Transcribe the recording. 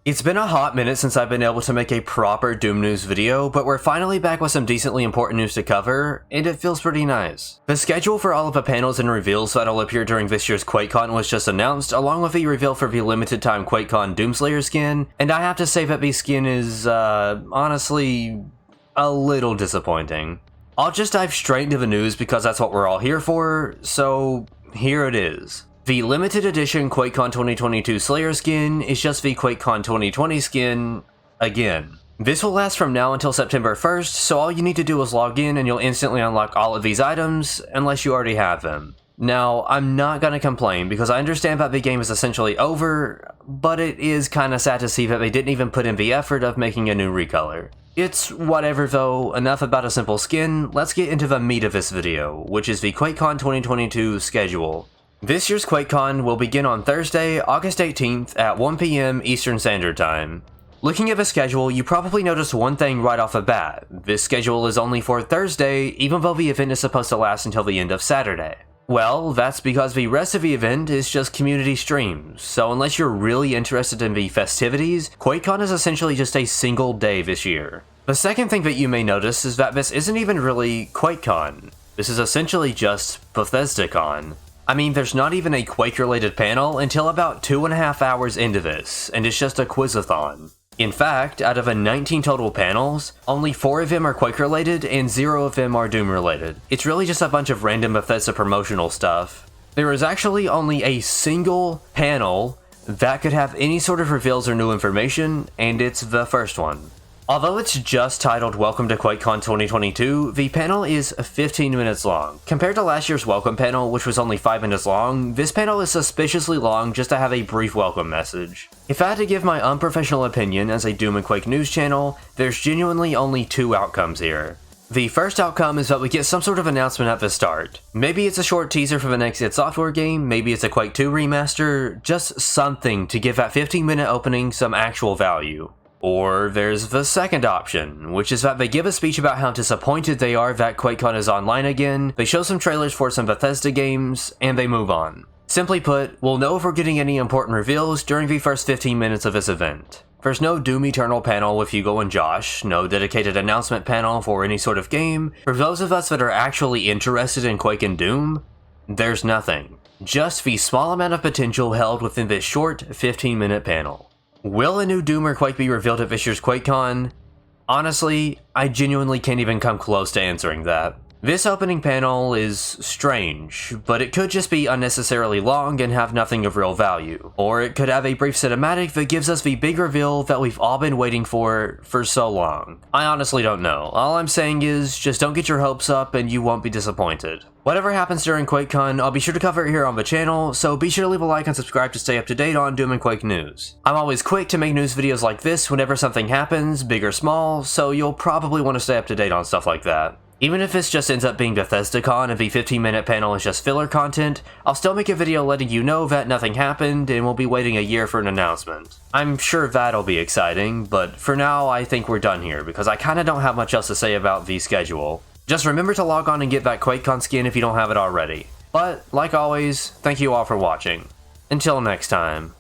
It's been a hot minute since I've been able to make a proper Doom news video, but we're finally back with some decently important news to cover, and it feels pretty nice. The schedule for all of the panels and reveals that'll appear during this year's QuakeCon was just announced, along with the reveal for the limited time QuakeCon Doomslayer skin, and I have to say that the skin is, honestly, a little disappointing. I'll just dive straight into the news because that's what we're all here for, so here it is. The limited edition QuakeCon 2022 Slayer skin is just the QuakeCon 2020 skin again. This will last from now until September 1st, so all you need to do is log in and you'll instantly unlock all of these items, unless you already have them. Now, I'm not gonna complain because I understand that the game is essentially over, but it is kinda sad to see that they didn't even put in the effort of making a new recolor. It's whatever though, enough about a simple skin, let's get into the meat of this video, which is the QuakeCon 2022 schedule. This year's QuakeCon will begin on Thursday, August 18th at 1 PM Eastern Standard Time. Looking at the schedule, you probably noticed one thing right off the bat. This schedule is only for Thursday, even though the event is supposed to last until the end of Saturday. Well, that's because the rest of the event is just community streams, so unless you're really interested in the festivities, QuakeCon is essentially just a single day this year. The second thing that you may notice is that this isn't even really QuakeCon. This is essentially just BethesdaCon. I mean, there's not even a Quake-related panel until about 2.5 hours into this, and it's just a quizathon. In fact, out of the 19 total panels, only 4 of them are Quake-related and 0 of them are Doom-related. It's really just a bunch of random Bethesda promotional stuff. There is actually only a single panel that could have any sort of reveals or new information, and it's the first one. Although it's just titled Welcome to QuakeCon 2022, the panel is 15 minutes long. Compared to last year's welcome panel, which was only 5 minutes long, this panel is suspiciously long just to have a brief welcome message. If I had to give my unprofessional opinion as a Doom and Quake news channel, there's genuinely only 2 outcomes here. The first outcome is that we get some sort of announcement at the start. Maybe it's a short teaser for the next id Software game, maybe it's a Quake 2 remaster, just something to give that 15-minute opening some actual value. Or there's the second option, which is that they give a speech about how disappointed they are that QuakeCon is online again, they show some trailers for some Bethesda games, and they move on. Simply put, we'll know if we're getting any important reveals during the first 15 minutes of this event. There's no Doom Eternal panel with Hugo and Josh, no dedicated announcement panel for any sort of game. For those of us that are actually interested in Quake and Doom, there's nothing. Just the small amount of potential held within this short 15-minute panel. Will a new Doom or Quake be revealed at this year's QuakeCon? Honestly, I genuinely can't even come close to answering that. This opening panel is strange, but it could just be unnecessarily long and have nothing of real value. Or it could have a brief cinematic that gives us the big reveal that we've all been waiting for so long. I honestly don't know. All I'm saying is, just don't get your hopes up and you won't be disappointed. Whatever happens during QuakeCon, I'll be sure to cover it here on the channel, so be sure to leave a like and subscribe to stay up to date on Doom and Quake news. I'm always quick to make news videos like this whenever something happens, big or small, so you'll probably want to stay up to date on stuff like that. Even if this just ends up being BethesdaCon and the 15-minute panel is just filler content, I'll still make a video letting you know that nothing happened and we'll be waiting a year for an announcement. I'm sure that'll be exciting, but for now I think we're done here because I kinda don't have much else to say about the schedule. Just remember to log on and get that QuakeCon skin if you don't have it already. But, like always, thank you all for watching. Until next time.